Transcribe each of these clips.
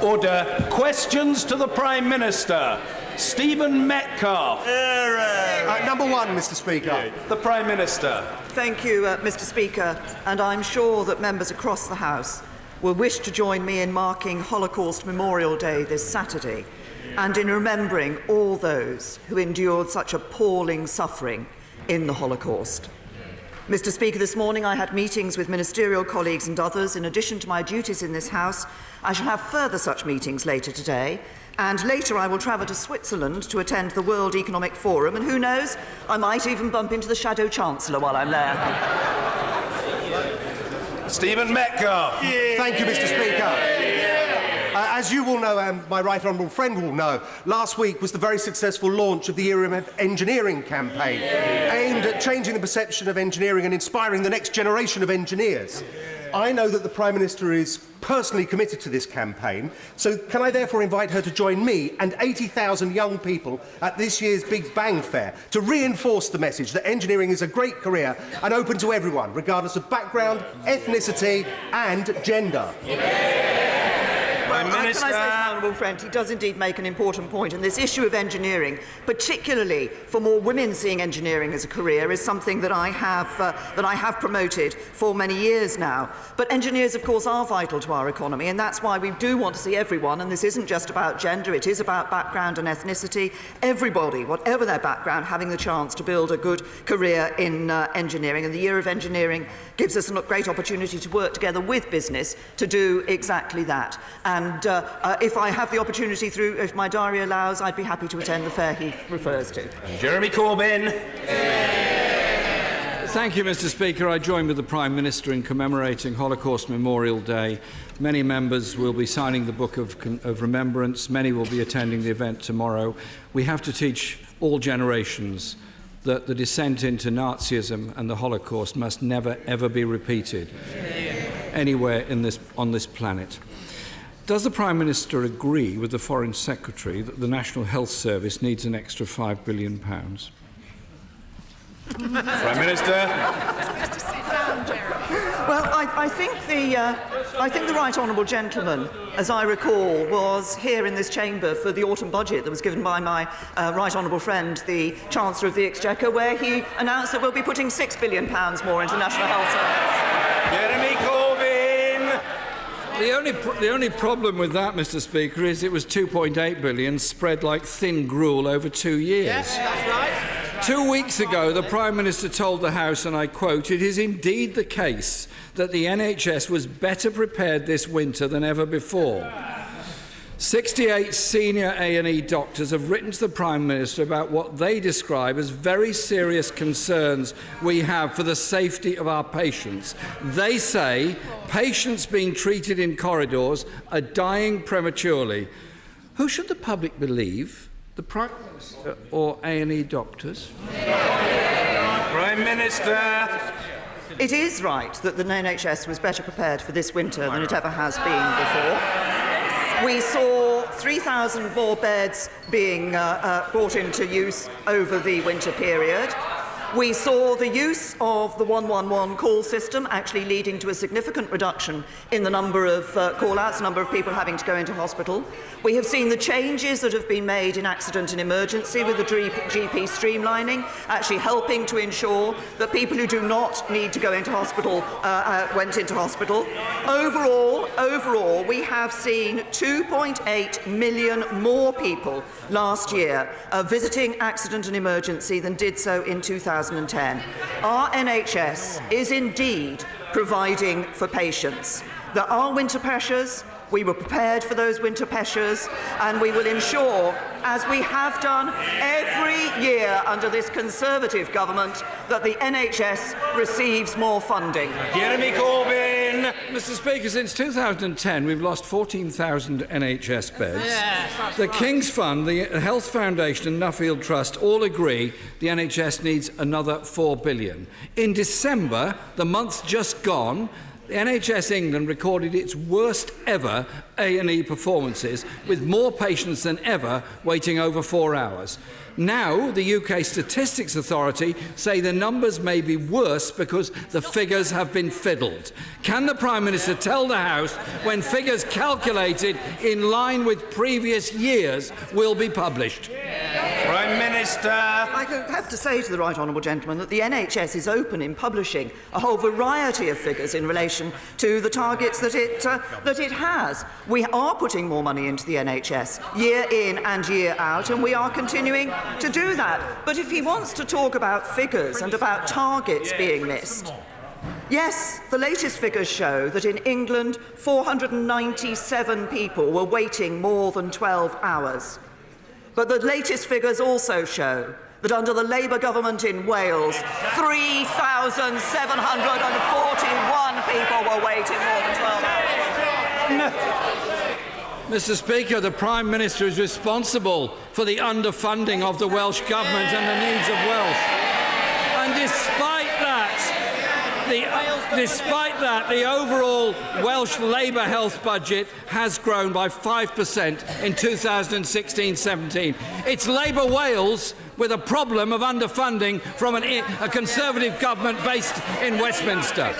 Order. Questions to the Prime Minister. Stephen Metcalfe. Number one, Mr. Speaker. The Prime Minister. Thank you, Mr. Speaker, and I'm sure that members across the House will wish to join me in marking Holocaust Memorial Day this Saturday and in remembering all those who endured such appalling suffering in the Holocaust. Mr. Speaker, this morning I had meetings with ministerial colleagues and others. In addition to my duties in this House, I shall have further such meetings later today, and later I will travel to Switzerland to attend the World Economic Forum, and who knows, I might even bump into the Shadow Chancellor while I'm there. Stephen Metcalfe. Thank you, Mr. Speaker. As you will know, and my right honourable friend will know, last week was the very successful launch of the Year of Engineering campaign, aimed at changing the perception of engineering and inspiring the next generation of engineers. I know that the Prime Minister is personally committed to this campaign, so can I therefore invite her to join me and 80,000 young people at this year's Big Bang Fair to reinforce the message that engineering is a great career and open to everyone, regardless of background, ethnicity and gender. Can I say to my honourable friend, he does indeed make an important point, and this issue of engineering, particularly for more women seeing engineering as a career, is something that I have promoted for many years now. But engineers, of course, are vital to our economy, and that's why we do want to see everyone, and this isn't just about gender, it is about background and ethnicity, everybody, whatever their background, having the chance to build a good career in engineering. And the Year of Engineering gives us a great opportunity to work together with business to do exactly that. And if I have the opportunity if my diary allows, I'd be happy to attend the fair he refers to. Jeremy Corbyn. Thank you, Mr. Speaker. I join with the Prime Minister in commemorating Holocaust Memorial Day. Many members will be signing the Book of Remembrance. Many will be attending the event tomorrow. We have to teach all generations that the descent into Nazism and the Holocaust must never, ever be repeated anywhere on this planet. Does the Prime Minister agree with the Foreign Secretary that the National Health Service needs an extra £5 billion? Prime Minister. Well, I think the right honourable gentleman, as I recall, was here in this chamber for the autumn budget that was given by my right honourable friend, the Chancellor of the Exchequer, where he announced that we'll be putting £6 billion more into the National Health Service. Jeremy Corbyn. The only problem with that, Mr. Speaker, is it was £2.8 billion spread like thin gruel over 2 years. Yes, that's right. 2 weeks ago, the Prime Minister told the House, and I quote, "It is indeed the case that the NHS was better prepared this winter than ever before." 68 senior A&E doctors have written to the Prime Minister about what they describe as very serious concerns we have for the safety of our patients. They say patients being treated in corridors are dying prematurely. Who should the public believe, the Prime Minister or A&E doctors? Prime Minister. It is right that the NHS was better prepared for this winter than it ever has been before. We saw 3,000 more beds being brought into use over the winter period. We saw the use of the 111 call system actually leading to a significant reduction in the number of call-outs, number of people having to go into hospital. We have seen the changes that have been made in accident and emergency with the GP streamlining, actually helping to ensure that people who do not need to go into hospital went into hospital. Overall, we have seen 2.8 million more people last year visiting accident and emergency than did so in 2010. Our NHS is indeed providing for patients. There are winter pressures. We were prepared for those winter pressures, and we will ensure, as we have done every year under this Conservative government, that the NHS receives more funding. Jeremy Corbyn. Mr. Speaker, since 2010, we've lost 14,000 NHS beds. Yes, the King's Fund, the Health Foundation and Nuffield Trust all agree the NHS needs another £4 billion. In December, the month just gone, the NHS England recorded its worst ever A&E performances, with more patients than ever waiting over 4 hours. Now, the UK Statistics Authority say the numbers may be worse because the figures have been fiddled. Can the Prime Minister tell the House when figures calculated in line with previous years will be published? Prime Minister. I have to say to the right honourable gentleman that the NHS is open in publishing a whole variety of figures in relation to the targets that it has. We are putting more money into the NHS year in and year out, and we are continuing to do that. But if he wants to talk about figures and about targets being missed, yes, the latest figures show that in England 497 people were waiting more than 12 hours. But the latest figures also show that under the Labour government in Wales, 3,741 people were waiting more than 12 hours. Mr. Speaker, the Prime Minister is responsible for the underfunding of the Welsh Government and the needs of Welsh. And despite that, the overall Welsh Labour health budget has grown by 5% in 2016-17. It's Labour Wales with a problem of underfunding from a Conservative government based in Westminster.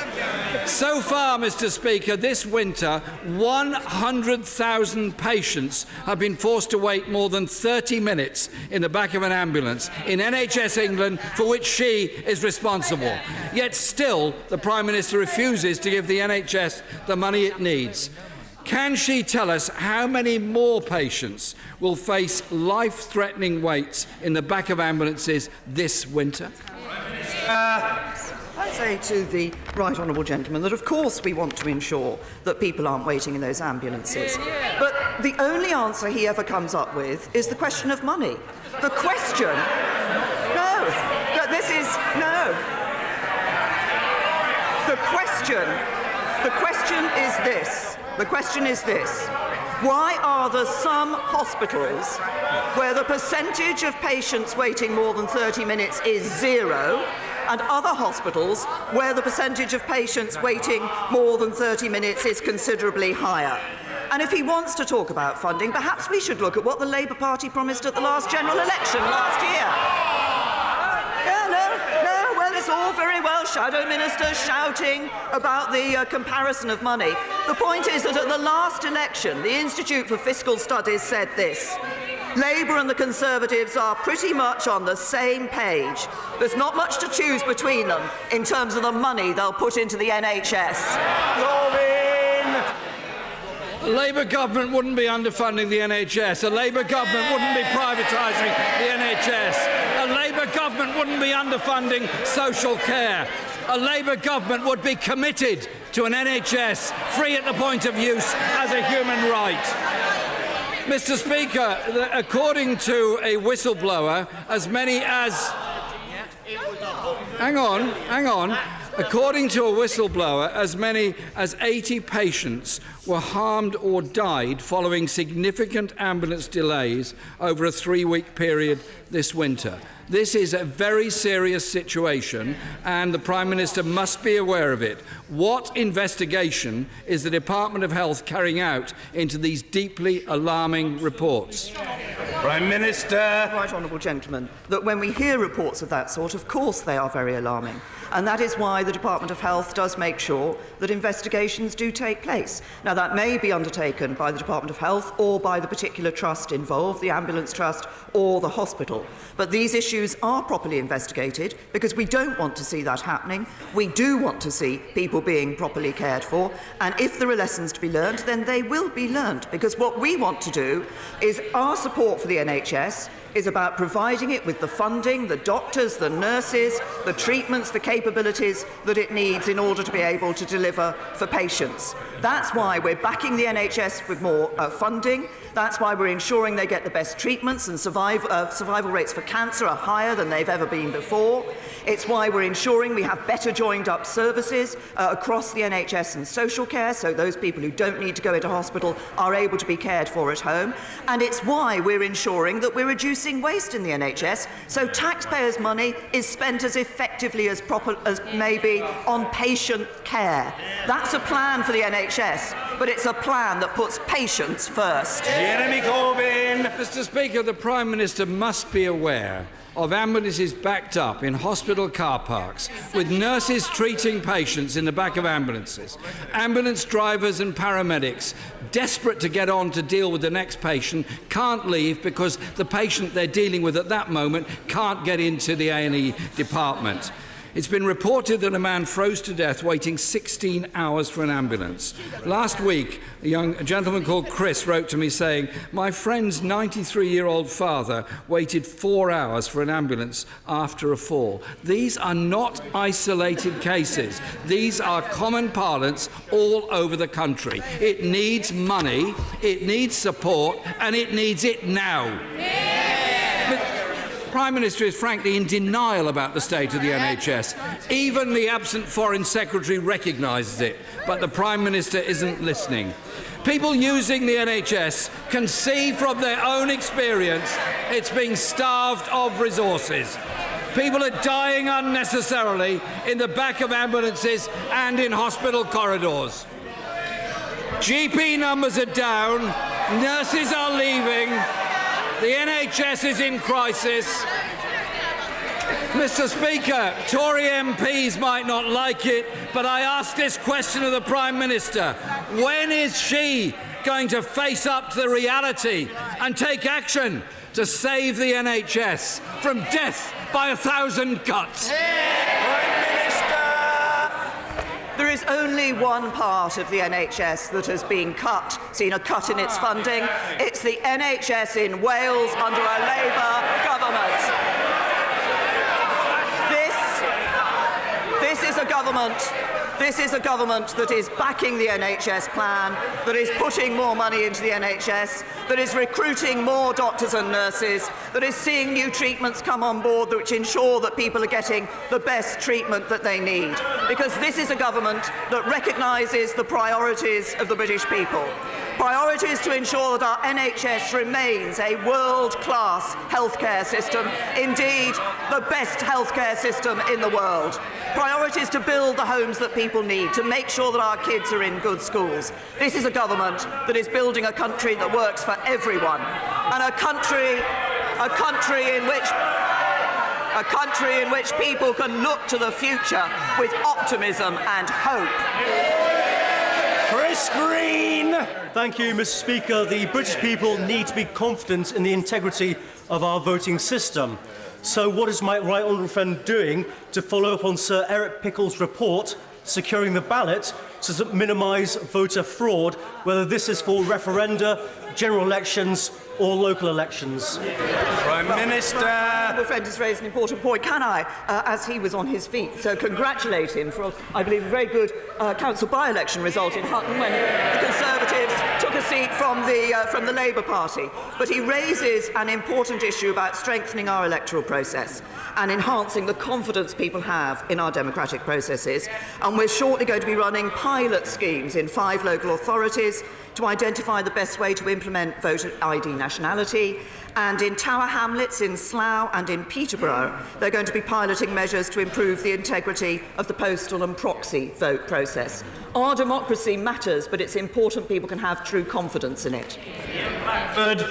So far, Mr. Speaker, this winter, 100,000 patients have been forced to wait more than 30 minutes in the back of an ambulance in NHS England, for which she is responsible. Yet still, the Prime Minister refuses to give the NHS the money it needs. Can she tell us how many more patients will face life-threatening waits in the back of ambulances this winter? I say to the right honourable gentleman that of course we want to ensure that people aren't waiting in those ambulances. But the only answer he ever comes up with is the question of money. The question... No, that this is... No. The question is this. The question is this. Why are there some hospitals where the percentage of patients waiting more than 30 minutes is 0, and other hospitals where the percentage of patients waiting more than 30 minutes is considerably higher? And if he wants to talk about funding, perhaps we should look at what the Labour Party promised at the last general election last year. It's all very well shadow ministers shouting about the comparison of money. The point is that at the last election, the Institute for Fiscal Studies said this: Labour and the Conservatives are pretty much on the same page. There's not much to choose between them in terms of the money they'll put into the NHS. Corbyn! A Labour government wouldn't be underfunding the NHS. A Labour government wouldn't be privatising the NHS. A Labour government wouldn't be underfunding social care. A Labour government would be committed to an NHS free at the point of use as a human right. Mr. Speaker, according to a whistleblower, as many as... Hang on. According to a whistleblower, as many as 80 patients were harmed or died following significant ambulance delays over a 3-week period this winter. This is a very serious situation, and the Prime Minister must be aware of it. What investigation is the Department of Health carrying out into these deeply alarming reports? Prime Minister. Right honourable gentleman, that when we hear reports of that sort, of course they are very alarming. And that is why the Department of Health does make sure that investigations do take place. Now, that may be undertaken by the Department of Health or by the particular trust involved, the ambulance trust or the hospital. But these issues are properly investigated because we don't want to see that happening. We do want to see people being properly cared for. And if there are lessons to be learned, then they will be learned. Because what we want to do is our support for the NHS is about providing it with the funding, the doctors, the nurses, the treatments, the capabilities that it needs in order to be able to deliver for patients. That's why we're backing the NHS with more funding. That's why we're ensuring they get the best treatments, and survival rates for cancer are higher than they've ever been before. It's why we're ensuring we have better joined-up services across the NHS and social care, so those people who don't need to go into hospital are able to be cared for at home. And it's why we're ensuring that we're reducing increasing waste in the NHS, so taxpayers' money is spent as effectively as maybe on patient care. That's a plan for the NHS, but it's a plan that puts patients first. Jeremy Corbyn. Mr. Speaker, the Prime Minister must be aware of ambulances backed up in hospital car parks, with nurses treating patients in the back of ambulances, ambulance drivers and paramedics desperate to get on to deal with the next patient, can't leave because the patient they're dealing with at that moment can't get into the A&E department. It's been reported that a man froze to death waiting 16 hours for an ambulance. Last week, a gentleman called Chris wrote to me saying, "My friend's 93-year-old father waited 4 hours for an ambulance after a fall." These are not isolated cases. These are common parlance all over the country. It needs money, it needs support, and it needs it now. The Prime Minister is frankly in denial about the state of the NHS. Even the absent Foreign Secretary recognises it, but the Prime Minister isn't listening. People using the NHS can see from their own experience it's being starved of resources. People are dying unnecessarily in the back of ambulances and in hospital corridors. GP numbers are down, nurses are leaving, the NHS is in crisis. Mr. Speaker, Tory MPs might not like it, but I ask this question of the Prime Minister. When is she going to face up to the reality and take action to save the NHS from death by 1,000 cuts? There is only one part of the NHS that has been seen a cut in its funding. It's the NHS in Wales under a Labour government. This is a government that is backing the NHS plan, that is putting more money into the NHS, that is recruiting more doctors and nurses, that is seeing new treatments come on board which ensure that people are getting the best treatment that they need. Because this is a government that recognises the priorities of the British people. Priorities to ensure that our NHS remains a world-class healthcare system, indeed the best healthcare system in the world. Priorities to build the homes that people need, to make sure that our kids are in good schools. This is a government that is building a country that works for everyone, and a country in which people can look to the future with optimism and hope. Chris Green. Thank you, Mr. Speaker. The British people need to be confident in the integrity of our voting system. So what is my right honourable friend doing to follow up on Sir Eric Pickle's report, securing the ballot to minimise voter fraud, whether this is for referenda, general elections or local elections? Prime Minister. My friend has raised an important point. Can I, as he was on his feet, so congratulate him for, I believe, a very good council by-election result in Hutton when the Conservatives took a seat from the Labour Party. But he raises an important issue about strengthening our electoral process and enhancing the confidence people have in our democratic processes. And we're shortly going to be running pilot schemes in 5 local authorities to identify the best way to implement voter ID nationality. And in Tower Hamlets, in Slough and in Peterborough, they're going to be piloting measures to improve the integrity of the postal and proxy vote process. Our democracy matters, but it's important people can have true confidence in it. Good.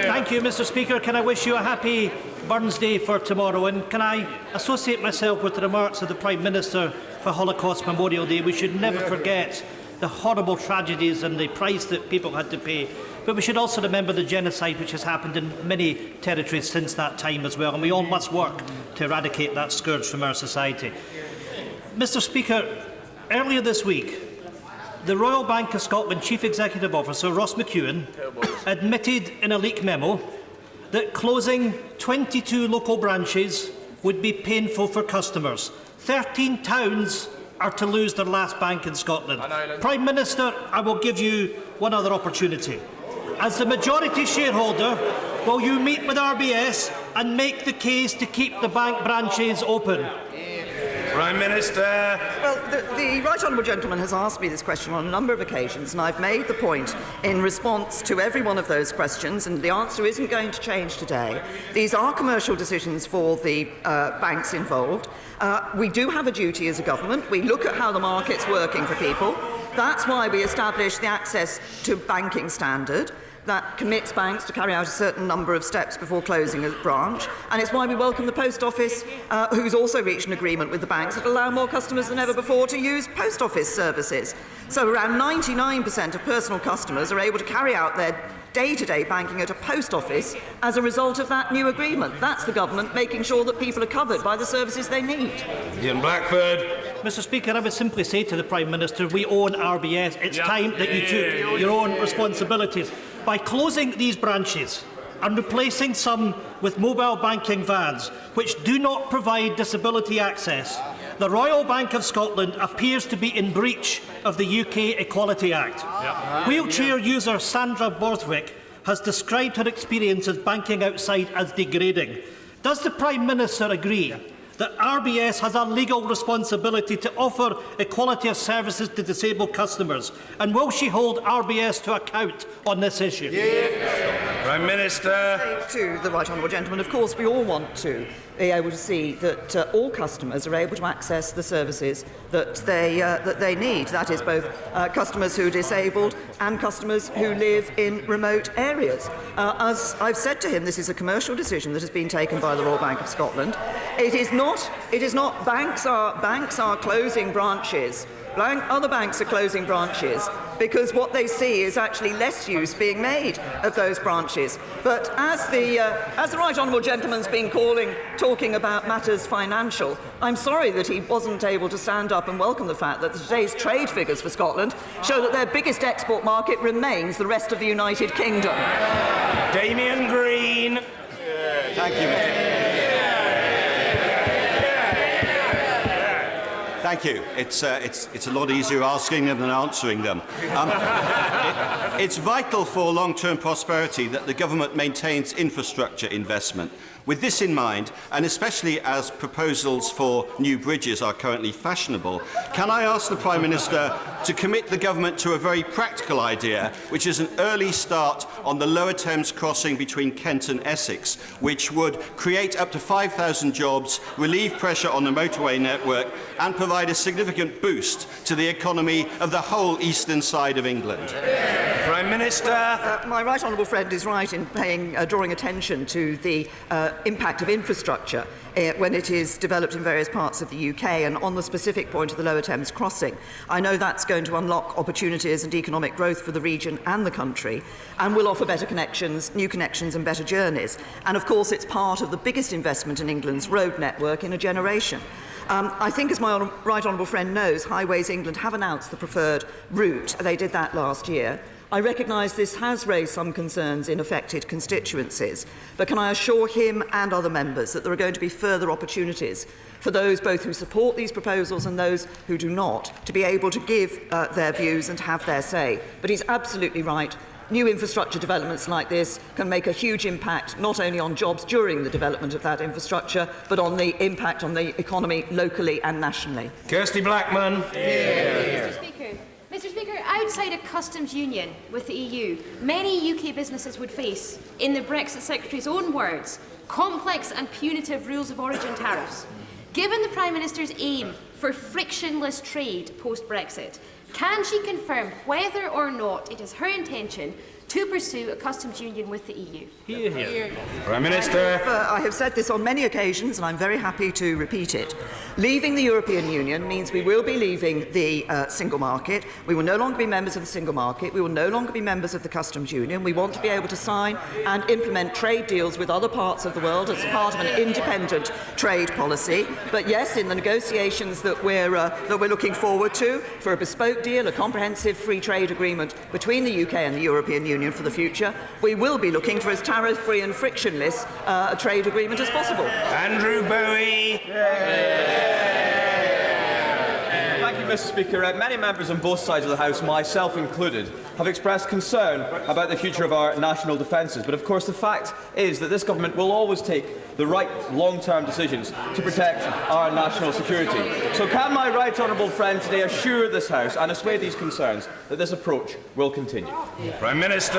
Thank you, Mr. Speaker. Can I wish you a happy Burns Day for tomorrow? And can I associate myself with the remarks of the Prime Minister for Holocaust Memorial Day? We should never forget the horrible tragedies and the price that people had to pay. But we should also remember the genocide which has happened in many territories since that time as well, and we all must work to eradicate that scourge from our society. Mr. Speaker, earlier this week, the Royal Bank of Scotland Chief Executive Officer Ross McEwan admitted in a leaked memo that closing 22 local branches would be painful for customers. 13 towns are to lose their last bank in Scotland. Prime Minister, I will give you one other opportunity. As the majority shareholder, will you meet with RBS and make the case to keep the bank branches open? Prime Minister. Well, the right honourable gentleman has asked me this question on a number of occasions, and I've made the point in response to every one of those questions, and the answer isn't going to change today. These are commercial decisions for the banks involved. We do have a duty as a government. We look at how the market's working for people. That's why we established the access to banking standard that commits banks to carry out a certain number of steps before closing a branch. And it's why we welcome the Post Office, who's also reached an agreement with the banks that allow more customers than ever before to use Post Office services. So around 99% of personal customers are able to carry out their day-to-day banking at a post office as a result of that new agreement. That's the government making sure that people are covered by the services they need. Ian Blackford. Mr. Speaker, I would simply say to the Prime Minister, we own RBS. It's time that you took your own responsibilities. By closing these branches and replacing some with mobile banking vans, which do not provide disability access, the Royal Bank of Scotland appears to be in breach of the UK Equality Act. Wheelchair user Sandra Borthwick has described her experience of banking outside as degrading. Does the Prime Minister agree that RBS has a legal responsibility to offer equality of services to disabled customers? And will she hold RBS to account on this issue? Prime Minister. To the right honourable gentleman, of course, we all want to be able to see that all customers are able to access the services that they need. That is both customers who are disabled and customers who live in remote areas. As I've said to him, this is a commercial decision that has been taken by the Royal Bank of Scotland. It is not. Banks are closing branches. Other banks are closing branches because what they see is actually less use being made of those branches. But as the right honourable gentleman's been talking about matters financial, I'm sorry that he wasn't able to stand up and welcome the fact that today's trade figures for Scotland show that their biggest export market remains the rest of the United Kingdom. Damien Green. Thank you, Mr. Thank you. It's a lot easier asking them than answering them. It's vital for long-term prosperity that the government maintains infrastructure investment. With this in mind, and especially as proposals for new bridges are currently fashionable, can I ask the Prime Minister to commit the government to a very practical idea, which is an early start on the Lower Thames crossing between Kent and Essex, which would create up to 5,000 jobs, relieve pressure on the motorway network, and provide a significant boost to the economy of the whole eastern side of England? Prime Minister. My right honourable friend is right in drawing attention to the impact of infrastructure when it is developed in various parts of the UK, and on the specific point of the Lower Thames crossing. I know that's going to unlock opportunities and economic growth for the region and the country, and will offer better connections, new connections and better journeys. And of course it's part of the biggest investment in England's road network in a generation. I think, as my right honourable friend knows, Highways England have announced the preferred route. They did that last year. I recognise this has raised some concerns in affected constituencies, but can I assure him and other members that there are going to be further opportunities for those both who support these proposals and those who do not to be able to give their views and have their say. But he's absolutely right. New infrastructure developments like this can make a huge impact not only on jobs during the development of that infrastructure, but on the impact on the economy locally and nationally. Kirsty Blackman. Mr. Speaker, outside a customs union with the EU, many UK businesses would face, in the Brexit Secretary's own words, complex and punitive rules of origin tariffs. Given the Prime Minister's aim for frictionless trade post-Brexit, can she confirm whether or not it is her intention to pursue a customs union with the EU? Hear, hear. Prime Minister. I have said this on many occasions, and I'm very happy to repeat it. Leaving the European Union means we will be leaving the single market. We will no longer be members of the single market. We will no longer be members of the customs union. We want to be able to sign and implement trade deals with other parts of the world as part of an independent trade policy. But yes, in the negotiations that we're looking forward to for a bespoke deal, a comprehensive free trade agreement between the UK and the European Union for the future, we will be looking for as tariff-free and frictionless a trade agreement as possible. Andrew Bowie. Thank you, Mr. Speaker. Many members on both sides of the House, myself included, have expressed concern about the future of our national defences. But of course the fact is that this government will always take the right long-term decisions to protect our national security. So can my right honourable friend today assure this House and assuage these concerns that this approach will continue? Prime Minister.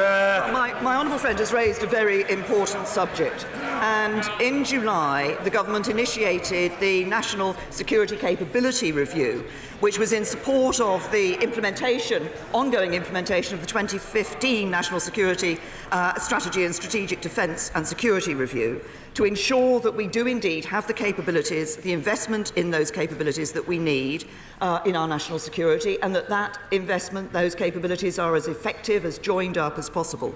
My honourable friend has raised a very important subject, and in July the government initiated the National Security Capability Review, which was in support of the ongoing implementation of the 2015 National Security Strategy and Strategic Defence and Security Review, to ensure that we do indeed have the capabilities, the investment in those capabilities that we need in our national security, and that investment, those capabilities, are as effective, as joined up as possible.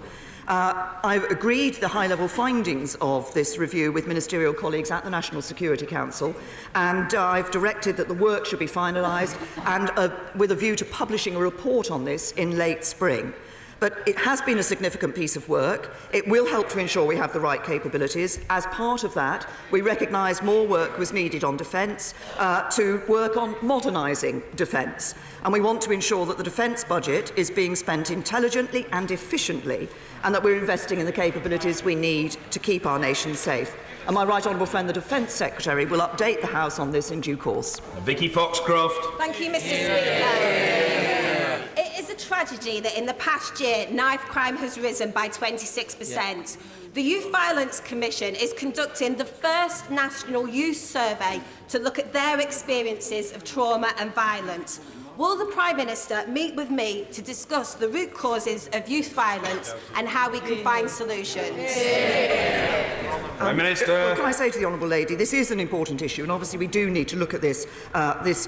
I've agreed the high-level findings of this review with ministerial colleagues at the National Security Council, and I've directed that the work should be finalised and with a view to publishing a report on this in late spring. But it has been a significant piece of work. It will help to ensure we have the right capabilities. As part of that, we recognise more work was needed on defence, to work on modernising defence. And we want to ensure that the defence budget is being spent intelligently and efficiently, and that we're investing in the capabilities we need to keep our nation safe. And my right honourable friend, the Defence Secretary, will update the House on this in due course. Vicky Foxcroft. Thank you, Mr. Speaker. It is a tragedy that in the past year, knife crime has risen by 26%. The Youth Violence Commission is conducting the first national youth survey to look at their experiences of trauma and violence. Will the Prime Minister meet with me to discuss the root causes of youth violence and how we can find solutions? Prime Minister. Well, can I say to the Honourable Lady, this is an important issue, and obviously we do need to look at this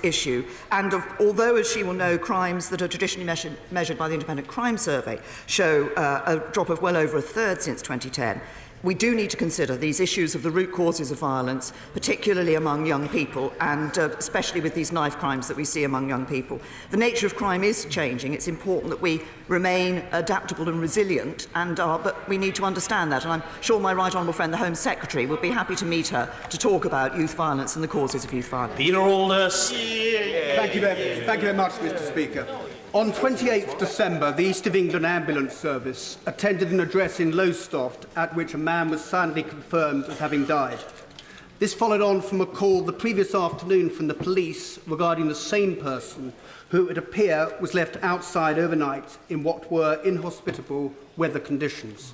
issue. And although, as she will know, crimes that are traditionally measured by the Independent Crime Survey show a drop of well over a third since 2010, we do need to consider these issues of the root causes of violence, particularly among young people, and especially with these knife crimes that we see among young people. The nature of crime is changing. It's important that we remain adaptable and resilient, but we need to understand that. And I'm sure my right honourable friend, the Home Secretary, would be happy to meet her to talk about youth violence and the causes of youth violence. Peter Aldous. Thank you very much, Mr. Speaker. On 28th December, the East of England Ambulance Service attended an address in Lowestoft at which a man was sadly confirmed as having died. This followed on from a call the previous afternoon from the police regarding the same person who, it appears, was left outside overnight in what were inhospitable weather conditions.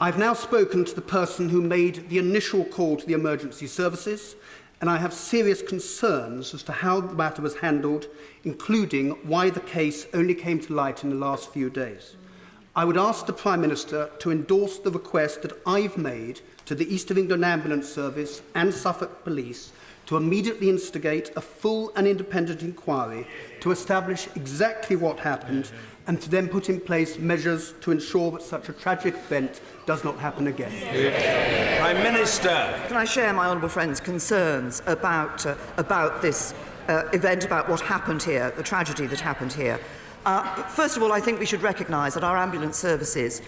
I've now spoken to the person who made the initial call to the emergency services, and I have serious concerns as to how the matter was handled, including why the case only came to light in the last few days. I would ask the Prime Minister to endorse the request that I've made to the East of England Ambulance Service and Suffolk Police to immediately instigate a full and independent inquiry to establish exactly what happened and to then put in place measures to ensure that such a tragic event does not happen again. Prime Minister. Can I share my honourable friend's concerns about this event, about what happened here, the tragedy that happened here? First of all, I think we should recognise that our ambulance services,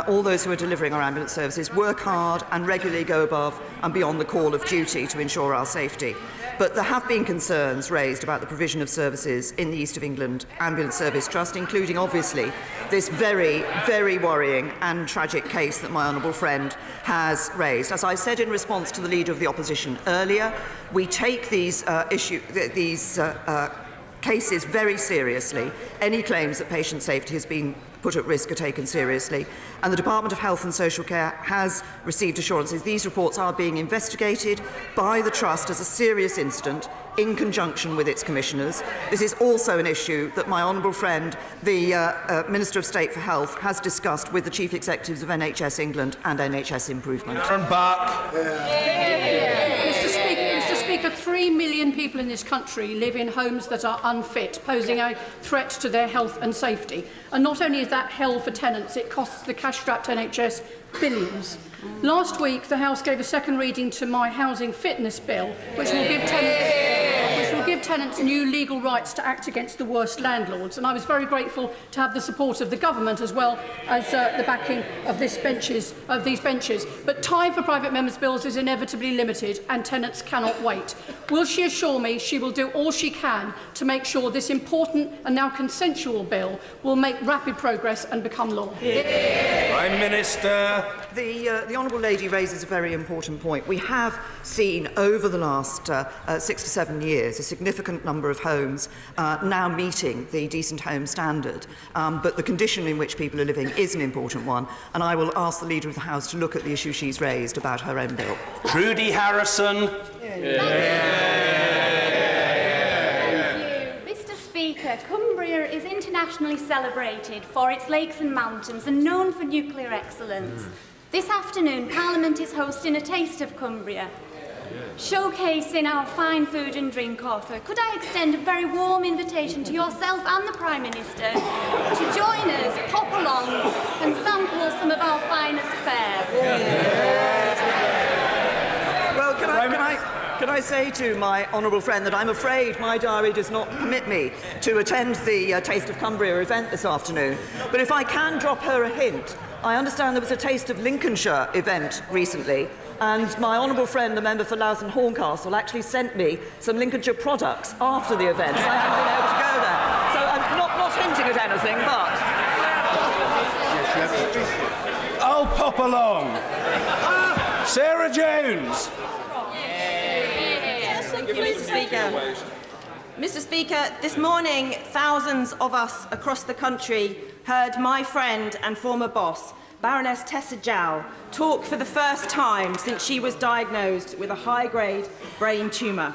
all those who are delivering our ambulance services, work hard and regularly go above and beyond the call of duty to ensure our safety. But there have been concerns raised about the provision of services in the East of England Ambulance Service Trust, including, obviously, this very, very worrying and tragic case that my honourable friend has raised. As I said in response to the Leader of the Opposition earlier, we take these cases very seriously. Any claims that patient safety has been put at risk are taken seriously, and the Department of Health and Social Care has received assurances these reports are being investigated by the Trust as a serious incident in conjunction with its commissioners. This is also an issue that my honourable friend, the Minister of State for Health, has discussed with the Chief Executives of NHS England and NHS Improvement. Turn back. Mr. Speaker, 3 million people in this country live in homes that are unfit, posing a threat to their health and safety. And not only is that hell for tenants, it costs the cash-strapped NHS billions. Last week, the House gave a second reading to my housing fitness bill, which will give give tenants new legal rights to act against the worst landlords, and I was very grateful to have the support of the government as well as the backing of these benches. But time for private members' bills is inevitably limited, and tenants cannot wait. Will she assure me she will do all she can to make sure this important and now consensual bill will make rapid progress and become law? Prime Minister. The Honourable Lady raises a very important point. We have seen over the last 6 to 7 years a significant number of homes now meeting the decent home standard, but the condition in which people are living is an important one, and I will ask the Leader of the House to look at the issue she's raised about her own bill. Trudy Harrison. Mr. Speaker, Cumbria is internationally celebrated for its lakes and mountains and known for nuclear excellence. This afternoon, Parliament is hosting a Taste of Cumbria, showcasing our fine food and drink offer. Could I extend a very warm invitation to yourself and the Prime Minister to join us, pop along and sample some of our finest fare? Well, can I say to my honourable friend that I'm afraid my diary does not permit me to attend the Taste of Cumbria event this afternoon, but if I can drop her a hint, I understand there was a Taste of Lincolnshire event recently, and my honourable friend, the member for Louth and Horncastle, actually sent me some Lincolnshire products after the event. So I haven't been able to go there. So I'm not hinting at anything, but... I'll pop along. Sarah Jones. Thank you, Mr. Speaker. Mr. Speaker, this morning, thousands of us across the country heard my friend and former boss, Baroness Tessa Jowl, talk for the first time since she was diagnosed with a high-grade brain tumour.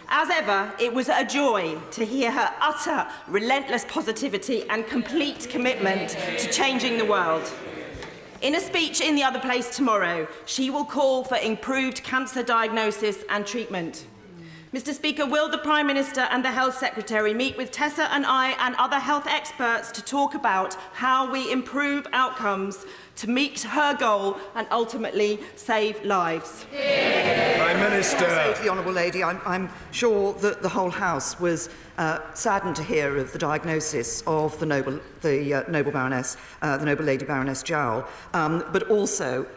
As ever, it was a joy to hear her utter, relentless positivity and complete commitment to changing the world. In a speech in the other place tomorrow, she will call for improved cancer diagnosis and treatment. Mr. Speaker, will the Prime Minister and the Health Secretary meet with Tessa and I and other health experts to talk about how we improve outcomes to meet her goal and ultimately save lives? Prime Minister. I say to the Honourable Lady, I'm sure that the whole House was saddened to hear of the diagnosis of the noble Baroness, the noble Lady Baroness Jowl, but also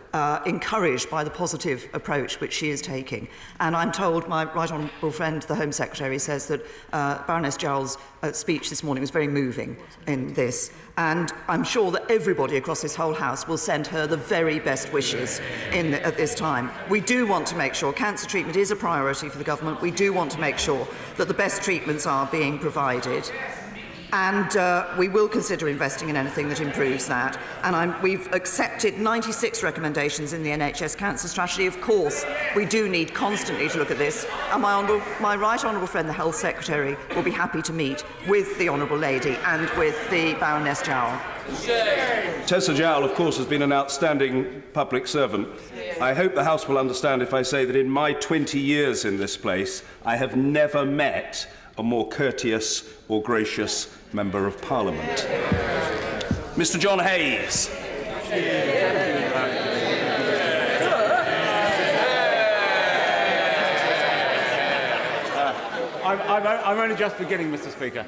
encouraged by the positive approach which she is taking. And I'm told my right honourable friend, the Home Secretary, says that Baroness Jowl's speech this morning was very moving in this. And I'm sure that everybody across this whole House will send her the very best wishes at this time. We do want to make sure cancer treatment is a priority for the government. We do want to make sure that the best treatments are being provided. And we will consider investing in anything that improves that. And we've accepted 96 recommendations in the NHS Cancer Strategy. Of course, we do need constantly to look at this. And my right honourable friend, the Health Secretary, will be happy to meet with the Honourable Lady and with the Baroness Jowl. Tessa Jowl, of course, has been an outstanding public servant. I hope the House will understand if I say that in my 20 years in this place, I have never met a more courteous or gracious Member of Parliament. Mr. John Hayes. I'm only just beginning, Mr. Speaker.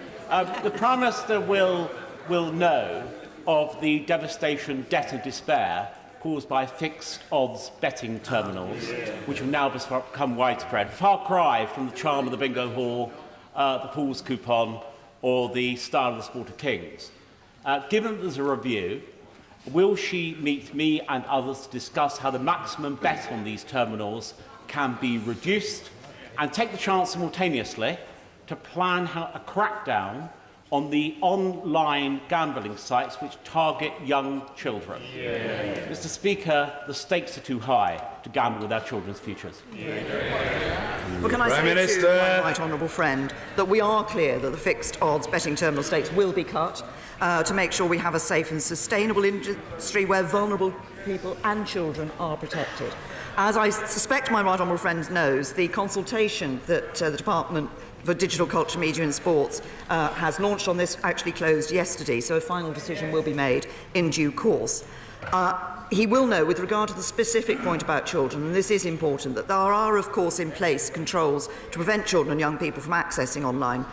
The Prime Minister will know of the devastation, debt and despair caused by fixed odds betting terminals, which have now become widespread. Far cry from the charm of the bingo hall, the pool's coupon, or the style of the Sport of Kings. Given that there's a review, will she meet me and others to discuss how the maximum bet on these terminals can be reduced and take the chance simultaneously to plan a crackdown on the online gambling sites which target young children? Mr. Speaker, the stakes are too high to gamble with our children's futures. Well, can I say to my right honourable friend that we are clear that the fixed odds betting terminal stakes will be cut to make sure we have a safe and sustainable industry where vulnerable people and children are protected. As I suspect my right honourable friend knows, the consultation that the Department for Digital Culture, Media and Sports has launched on this actually closed yesterday, so a final decision will be made in due course. He will know, with regard to the specific point about children, and this is important, that there are, of course, in place controls to prevent children and young people from accessing online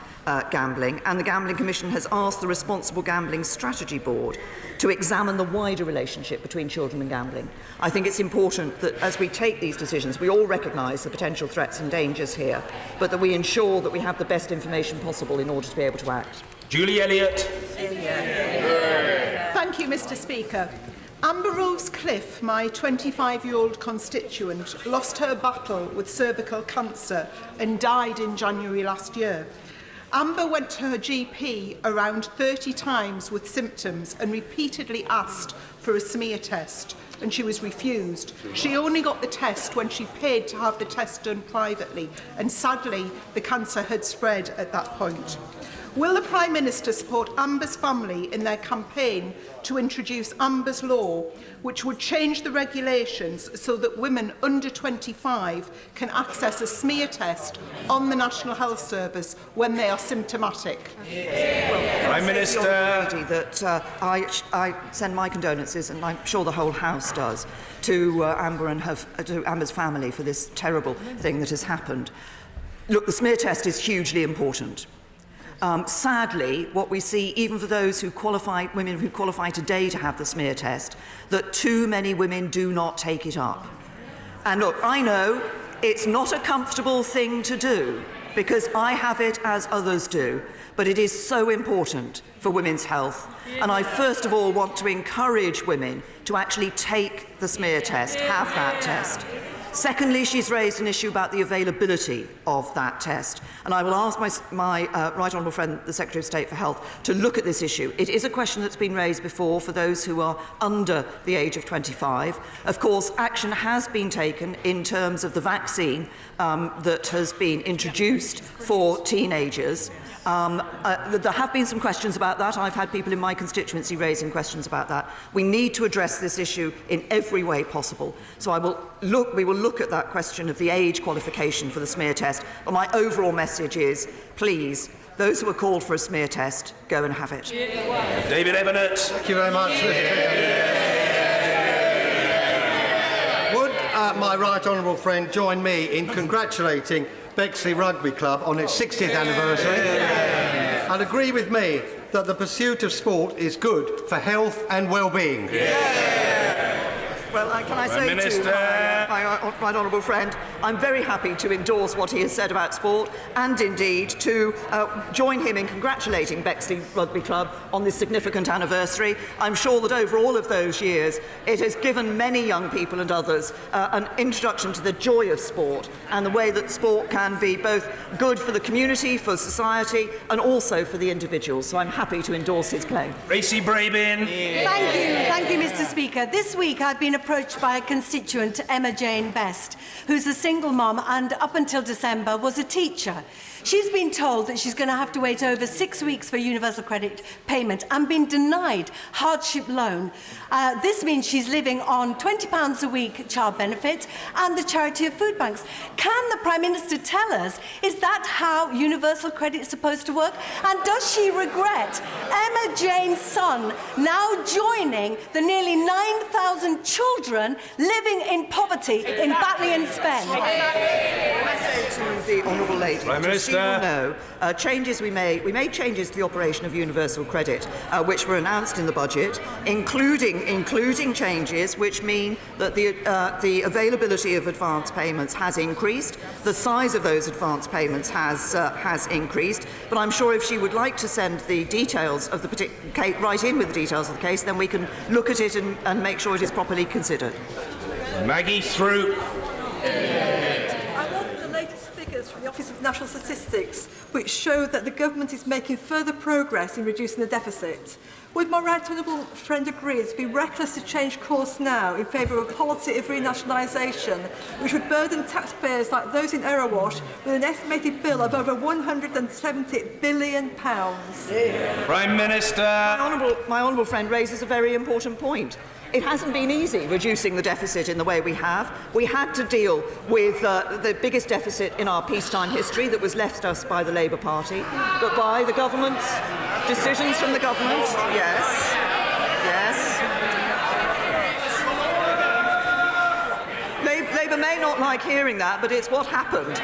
gambling, and the Gambling Commission has asked the Responsible Gambling Strategy Board to examine the wider relationship between children and gambling. I think it's important that as we take these decisions, we all recognise the potential threats and dangers here, but that we ensure that we have the best information possible in order to be able to act. Julie Elliott. Thank you, Mr. Speaker. Amber Rose Cliff, my 25-year-old constituent, lost her battle with cervical cancer and died in January last year. Amber went to her GP around 30 times with symptoms and repeatedly asked for a smear test, and she was refused. She only got the test when she paid to have the test done privately, and sadly, the cancer had spread at that point. Will the Prime Minister support Amber's family in their campaign to introduce Amber's Law, which would change the regulations so that women under 25 can access a smear test on the National Health Service when they are symptomatic? Prime Minister. That I send my condolences, and I'm sure the whole House does, to Amber and to Amber's family for this terrible thing that has happened. Look, the smear test is hugely important. Sadly, what we see, even for those who qualify, women who qualify today to have the smear test, that too many women do not take it up. And look, I know it's not a comfortable thing to do, because I have it as others do, but it is so important for women's health. And I first of all want to encourage women to actually take the smear test, have that test. Secondly, she's raised an issue about the availability of that test, and I will ask my right honourable friend, the Secretary of State for Health, to look at this issue. It is a question that's been raised before for those who are under the age of 25. Of course, action has been taken in terms of the vaccine that has been introduced for teenagers. There have been some questions about that. I've had people in my constituency raising questions about that. We need to address this issue in every way possible. So we will look at that question of the age qualification for the smear test. But my overall message is, please, those who are called for a smear test, go and have it. David Evanet. Thank you very much. Would my right honourable friend join me in congratulating Bexley Rugby Club on its 60th anniversary and agree with me that the pursuit of sport is good for health and well-being? Well, can I say to my right honourable friend, I'm very happy to endorse what he has said about sport, and indeed to join him in congratulating Bexley Rugby Club on this significant anniversary. I'm sure that over all of those years, it has given many young people and others an introduction to the joy of sport and the way that sport can be both good for the community, for society, and also for the individuals. So I'm happy to endorse his claim. Racy Brabin. Thank you, Mr. Speaker. This week I've been approached by a constituent, Emma Jane Best, who's a single mum and up until December was a teacher. She's been told that she's going to have to wait over 6 weeks for universal credit payment and been denied hardship loan. This means she's living on £20 a week child benefit and the charity of food banks. Can the Prime Minister tell us, is that how universal credit is supposed to work? And does she regret Emma Jane's son now joining the nearly 9,000 children living in poverty in Batley and Spen? To the honourable lady, Prime Minister. She will know changes we made changes to the operation of universal credit, which were announced in the budget, including changes which mean that the availability of advance payments has increased, the size of those advance payments has increased. But I'm sure if she would like to send the details of the particular case, write in with the details of the case, then we can look at it and make sure it is properly considered. Maggie Throop. From the Office of National Statistics, which show that the government is making further progress in reducing the deficit. Would my right honourable friend agree it would be reckless to change course now in favour of a policy of renationalisation, which would burden taxpayers like those in Erewash with an estimated bill of over £170 billion? Prime Minister. My honourable friend raises a very important point. It hasn't been easy reducing the deficit in the way we have. We had to deal with the biggest deficit in our peacetime history that was left us by the Labour Party, but by the government's decisions from the government. Yes. may not like hearing that, but it's what happened.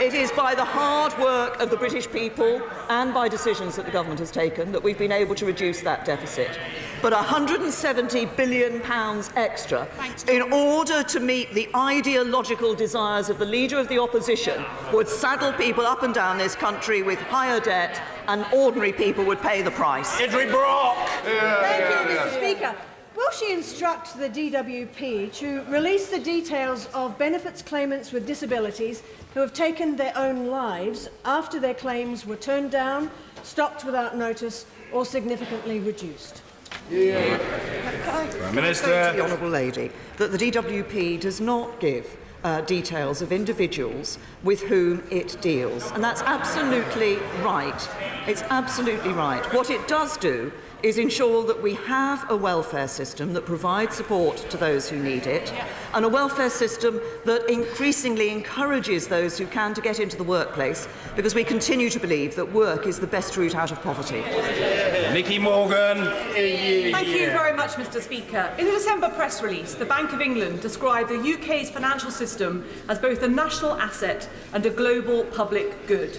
It is by the hard work of the British people and by decisions that the government has taken that we've been able to reduce that deficit. But £170 billion extra in order to meet the ideological desires of the Leader of the Opposition would saddle people up and down this country with higher debt, and ordinary people would pay the price. Thank you, Mr. Speaker. Will she instruct the DWP to release the details of benefits claimants with disabilities who have taken their own lives after their claims were turned down, stopped without notice, or significantly reduced? Prime Minister. Can I say to the Honourable Lady that the DWP does not give details of individuals with whom it deals, and that's absolutely right. It's absolutely right. What it does do is ensure that we have a welfare system that provides support to those who need it, and a welfare system that increasingly encourages those who can to get into the workplace, because we continue to believe that work is the best route out of poverty. Nicky Morgan. Thank you very much, Mr. Speaker. In a December press release, the Bank of England described the UK's financial system as both a national asset and a global public good.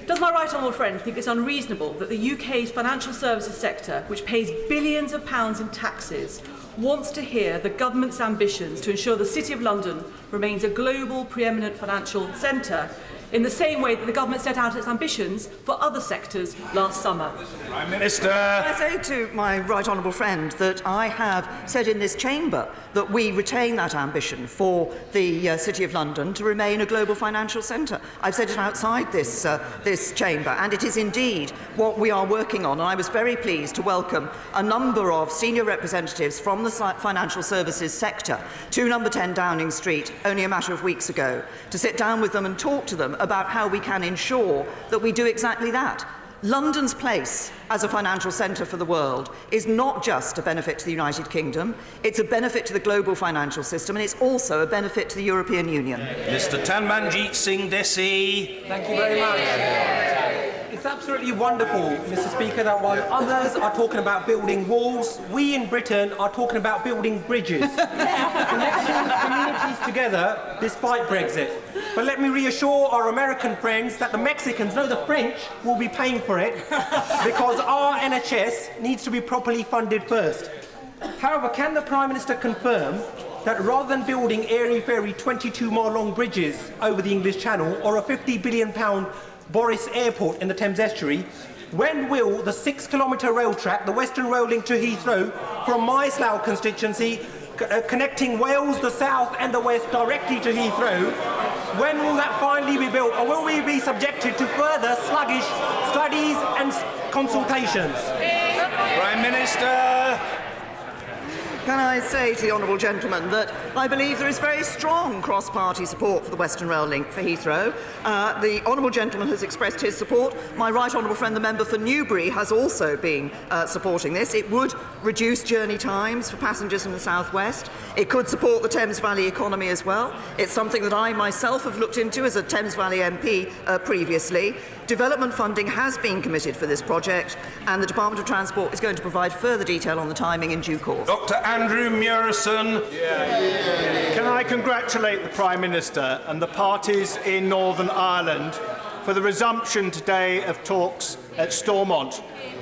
Does my right honourable friend think it's unreasonable that the UK's financial services sector, which pays billions of pounds in taxes, wants to hear the government's ambitions to ensure the City of London remains a global preeminent financial centre, in the same way that the government set out its ambitions for other sectors last summer? Prime Minister. I say to my right honourable friend that I have said in this chamber that we retain that ambition for the City of London to remain a global financial centre. I've said it outside this chamber, and it is indeed what we are working on. And I was very pleased to welcome a number of senior representatives from the financial services sector to number 10 Downing Street only a matter of weeks ago to sit down with them and talk to them about how we can ensure that we do exactly that. London's place as a financial centre for the world is not just a benefit to the United Kingdom, it's a benefit to the global financial system, and it's also a benefit to the European Union. Mr Tanmanjeet Singh Desi. Thank you very much. It's absolutely wonderful, Mr Speaker, that while others are talking about building walls, we in Britain are talking about building bridges, connecting communities together despite Brexit. But let me reassure our American friends that the Mexicans, no, the French, will be paying for it because our NHS needs to be properly funded first. However, can the Prime Minister confirm that rather than building airy-fairy 22-mile long bridges over the English Channel or a £50 billion Boris Airport in the Thames Estuary, when will the 6-kilometre rail track, the Western Rail link to Heathrow, from my Slough constituency, connecting Wales, the south and the west directly to Heathrow, when will that finally be built, or will we be subjected to further sluggish studies and consultations? Prime Minister. Can I say to the honourable gentleman that I believe there is very strong cross-party support for the Western Rail link for Heathrow. The honourable gentleman has expressed his support. My right honourable friend, the member for Newbury, has also been supporting this. It would reduce journey times for passengers in the South West. It could support the Thames Valley economy as well. It's something that I myself have looked into as a Thames Valley MP previously. Development funding has been committed for this project, and the Department of Transport is going to provide further detail on the timing in due course. Dr Andrew Murison. Can I congratulate the Prime Minister and the parties in Northern Ireland for the resumption today of talks at Stormont?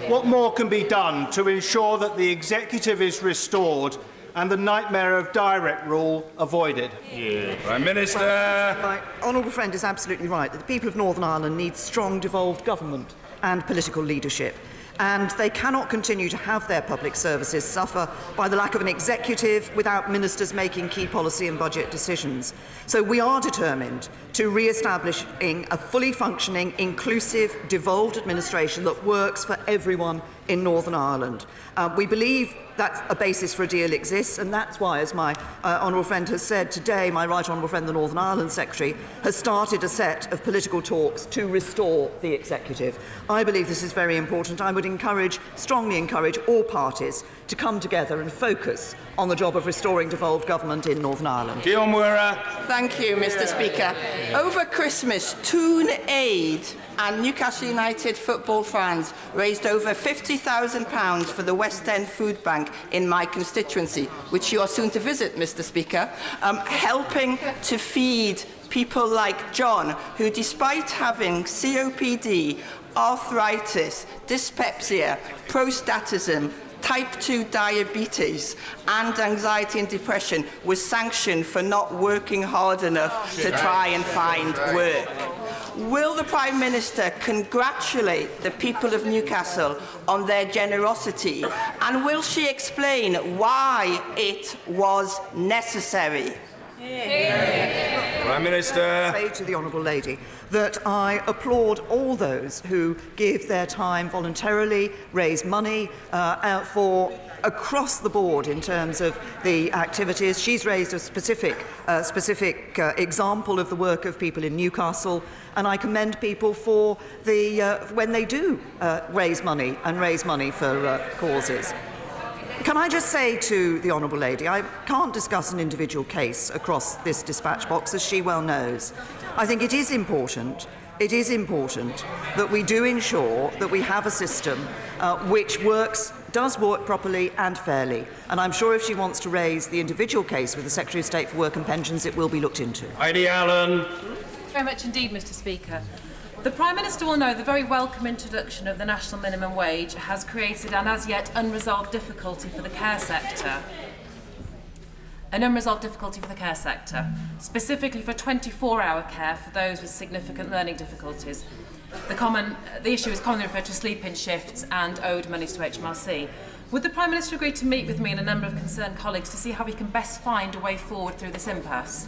What more can be done to ensure that the executive is restored and the nightmare of direct rule avoided? Prime Minister. My honourable friend is absolutely right that the people of Northern Ireland need strong, devolved government and political leadership. And they cannot continue to have their public services suffer by the lack of an executive without ministers making key policy and budget decisions. So we are determined to re-establishing a fully functioning, inclusive, devolved administration that works for everyone in Northern Ireland. We believe that a basis for a deal exists, and that's why, as my honourable friend has said today, my right honourable friend, the Northern Ireland Secretary, has started a set of political talks to restore the executive. I believe this is very important. I would strongly encourage all parties to come together and focus on the job of restoring devolved government in Northern Ireland. Thank you, Mr. Speaker. Over Christmas, Toon Aid and Newcastle United football fans raised over £50,000 for the West End Food Bank in my constituency, which you are soon to visit, Mr. Speaker, helping to feed people like John, who, despite having COPD, arthritis, dyspepsia, prostatism, type 2 diabetes and anxiety and depression, was sanctioned for not working hard enough to try and find work. Will the Prime Minister congratulate the people of Newcastle on their generosity, and will she explain why it was necessary? Prime Minister. I say to the Honourable Lady that I applaud all those who give their time voluntarily, raise money for across the board in terms of the activities. She's raised a specific example of the work of people in Newcastle, and I commend people for when they do raise money for causes. Can I just say to the Honourable Lady, I can't discuss an individual case across this dispatch box, as she well knows. I think it is important that we do ensure that we have a system which does work properly and fairly. And I'm sure if she wants to raise the individual case with the Secretary of State for Work and Pensions, it will be looked into. Heidi Allen. Very much indeed, Mr. Speaker. The Prime Minister will know the very welcome introduction of the national minimum wage has created an as yet unresolved difficulty for the care sector. Specifically for 24-hour care for those with significant learning difficulties. The issue is commonly referred to sleep-in shifts and owed monies to HMRC. Would the Prime Minister agree to meet with me and a number of concerned colleagues to see how we can best find a way forward through this impasse?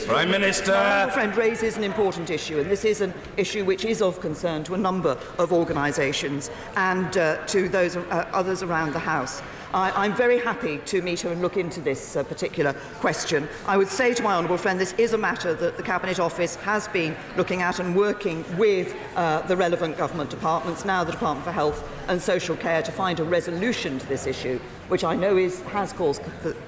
Prime Minister. My friend raises an important issue, and this is an issue which is of concern to a number of organisations and to those others around the House. I'm very happy to meet her and look into this particular question. I would say to my honourable friend, this is a matter that the Cabinet Office has been looking at and working with the relevant government departments, now the Department for Health and Social Care, to find a resolution to this issue, which I know has caused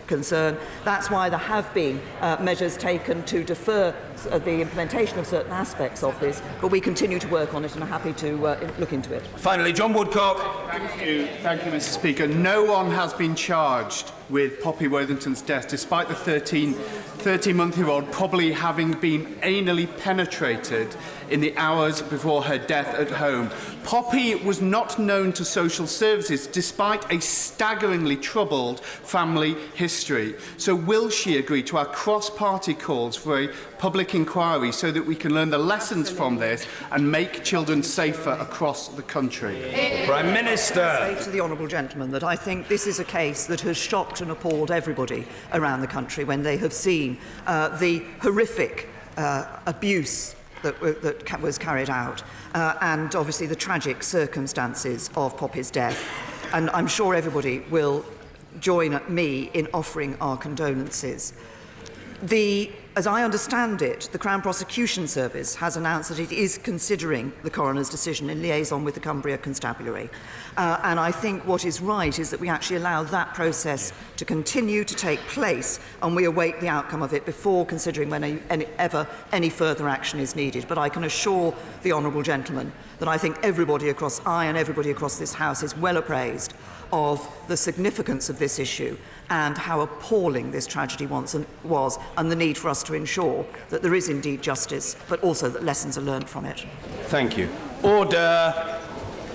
concern. That's why there have been measures taken to defer the implementation of certain aspects of this, but we continue to work on it and are happy to look into it. Finally, John Woodcock. Thank you, Mr. Speaker. No one has been charged with Poppy Worthington's death, despite the 13-month-year-old probably having been anally penetrated in the hours before her death at home. Poppy was not known to social services, despite a staggeringly troubled family history. So will she agree to our cross-party calls for a public inquiry so that we can learn the lessons from this and make children safer across the country? Prime Minister. I say to the honourable gentleman that I think this is a case that has shocked and appalled everybody around the country when they have seen the horrific abuse that was carried out and obviously the tragic circumstances of Poppy's death. And I'm sure everybody will join me in offering our condolences. As I understand it, the Crown Prosecution Service has announced that it is considering the coroner's decision in liaison with the Cumbria Constabulary. And I think what is right is that we actually allow that process to continue to take place and we await the outcome of it before considering when any further action is needed. But I can assure the honourable gentleman that I think everybody across this House is well appraised of the significance of this issue and how appalling this tragedy was, and the need for us to ensure that there is indeed justice, but also that lessons are learned from it. Thank you. Order.